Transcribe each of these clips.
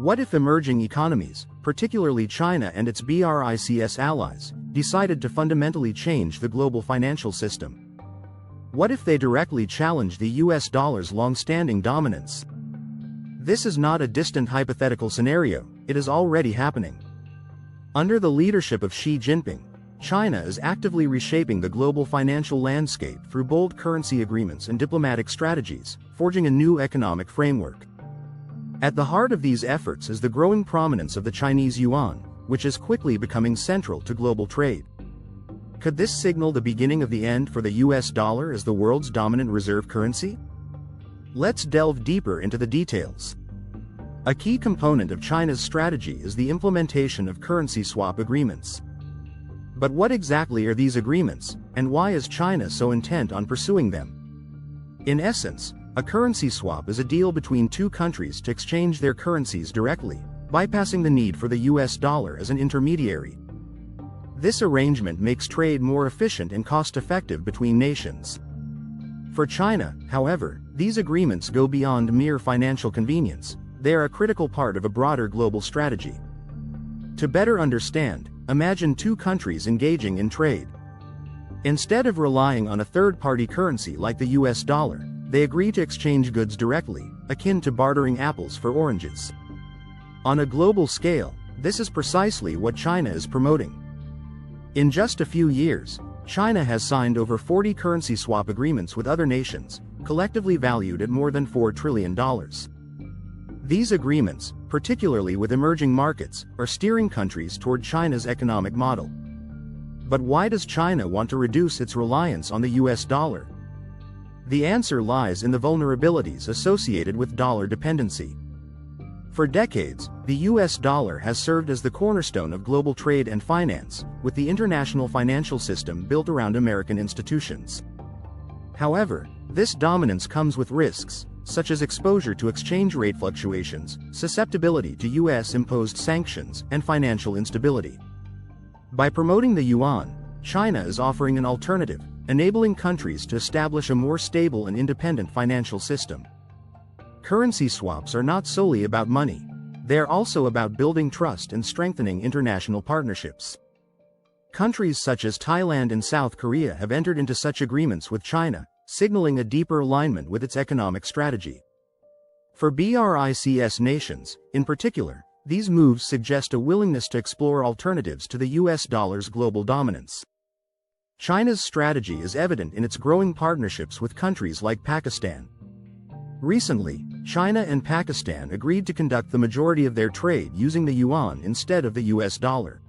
What if emerging economies, particularly China and its BRICS allies, decided to fundamentally change the global financial system? What if they directly challenge the US dollar's long-standing dominance? This is not a distant hypothetical scenario, it is already happening. Under the leadership of Xi Jinping, China is actively reshaping the global financial landscape through bold currency agreements and diplomatic strategies, forging a new economic framework. At the heart of these efforts is the growing prominence of the Chinese yuan, which is quickly becoming central to global trade. Could this signal the beginning of the end for the US dollar as the world's dominant reserve currency? Let's delve deeper into the details. A key component of China's strategy is the implementation of currency swap agreements. But what exactly are these agreements, and why is China so intent on pursuing them? In essence, a currency swap is a deal between two countries to exchange their currencies directly, bypassing the need for the US dollar as an intermediary. This arrangement makes trade more efficient and cost-effective between nations. For China, however, these agreements go beyond mere financial convenience. They are a critical part of a broader global strategy. To better understand, imagine two countries engaging in trade. Instead of relying on a third-party currency like the US dollar, they agree to exchange goods directly, akin to bartering apples for oranges. On a global scale, this is precisely what China is promoting. In just a few years, China has signed over 40 currency swap agreements with other nations, collectively valued at more than $4 trillion. These agreements, particularly with emerging markets, are steering countries toward China's economic model. But why does China want to reduce its reliance on the US dollar? The answer lies in the vulnerabilities associated with dollar dependency. For decades, the US dollar has served as the cornerstone of global trade and finance, with the international financial system built around American institutions. However, this dominance comes with risks, such as exposure to exchange rate fluctuations, susceptibility to US-imposed sanctions, and financial instability. By promoting the yuan, China is offering an alternative, enabling countries to establish a more stable and independent financial system. Currency swaps are not solely about money. They are also about building trust and strengthening international partnerships. Countries such as Thailand and South Korea have entered into such agreements with China, signaling a deeper alignment with its economic strategy. For BRICS nations, in particular, these moves suggest a willingness to explore alternatives to the US dollar's global dominance. China's strategy is evident in its growing partnerships with countries like Pakistan. Recently, China and Pakistan agreed to conduct the majority of their trade using the yuan instead of the US dollar.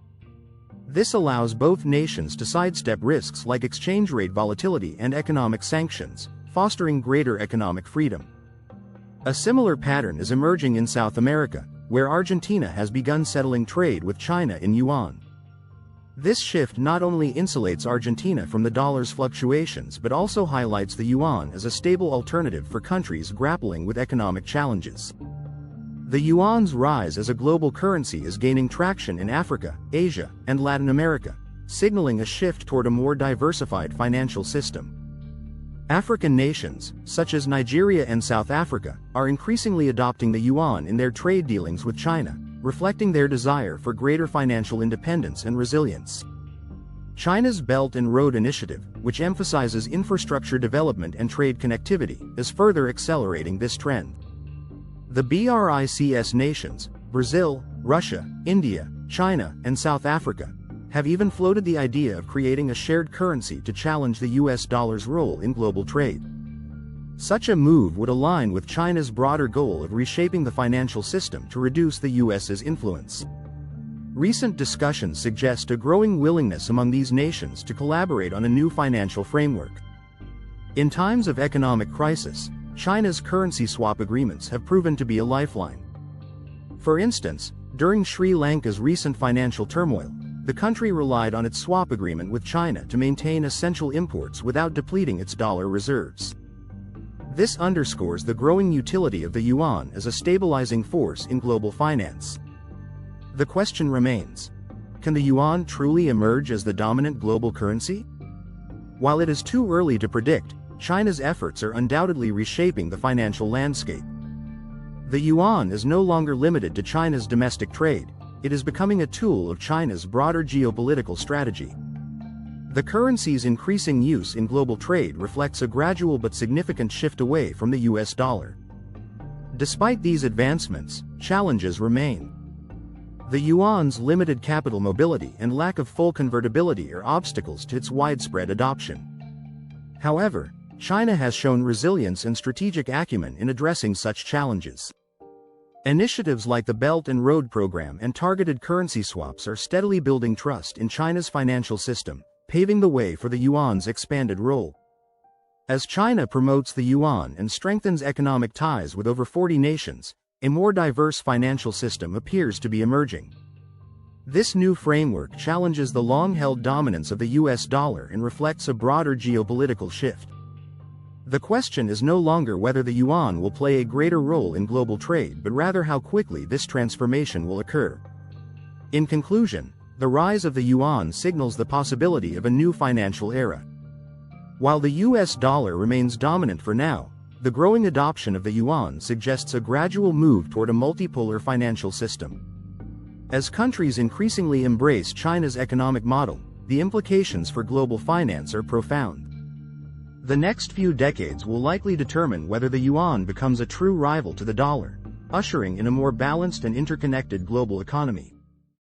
This allows both nations to sidestep risks like exchange rate volatility and economic sanctions, fostering greater economic freedom. A similar pattern is emerging in South America, where Argentina has begun settling trade with China in yuan. This shift not only insulates Argentina from the dollar's fluctuations but also highlights the yuan as a stable alternative for countries grappling with economic challenges. The yuan's rise as a global currency is gaining traction in Africa, Asia, and Latin America, signaling a shift toward a more diversified financial system. African nations, such as Nigeria and South Africa, are increasingly adopting the yuan in their trade dealings with China, reflecting their desire for greater financial independence and resilience. China's Belt and Road Initiative, which emphasizes infrastructure development and trade connectivity, is further accelerating this trend. The BRICS nations, Brazil, Russia, India, China, and South Africa, have even floated the idea of creating a shared currency to challenge the US dollar's role in global trade. Such a move would align with China's broader goal of reshaping the financial system to reduce the US's influence. Recent discussions suggest a growing willingness among these nations to collaborate on a new financial framework. In times of economic crisis, China's currency swap agreements have proven to be a lifeline. For instance, during Sri Lanka's recent financial turmoil, the country relied on its swap agreement with China to maintain essential imports without depleting its dollar reserves. This underscores the growing utility of the yuan as a stabilizing force in global finance. The question remains: can the yuan truly emerge as the dominant global currency? While it is too early to predict, China's efforts are undoubtedly reshaping the financial landscape. The yuan is no longer limited to China's domestic trade, it is becoming a tool of China's broader geopolitical strategy. The currency's increasing use in global trade reflects a gradual but significant shift away from the US dollar. Despite these advancements, challenges remain. The yuan's limited capital mobility and lack of full convertibility are obstacles to its widespread adoption. However, China has shown resilience and strategic acumen in addressing such challenges. Initiatives like the Belt and Road Program and targeted currency swaps are steadily building trust in China's financial system, paving the way for the yuan's expanded role. As China promotes the yuan and strengthens economic ties with over 40 nations, a more diverse financial system appears to be emerging. This new framework challenges the long-held dominance of the US dollar and reflects a broader geopolitical shift. The question is no longer whether the yuan will play a greater role in global trade but rather how quickly this transformation will occur. In conclusion, the rise of the yuan signals the possibility of a new financial era. While the US dollar remains dominant for now, the growing adoption of the yuan suggests a gradual move toward a multipolar financial system. As countries increasingly embrace China's economic model, the implications for global finance are profound. The next few decades will likely determine whether the yuan becomes a true rival to the dollar, ushering in a more balanced and interconnected global economy.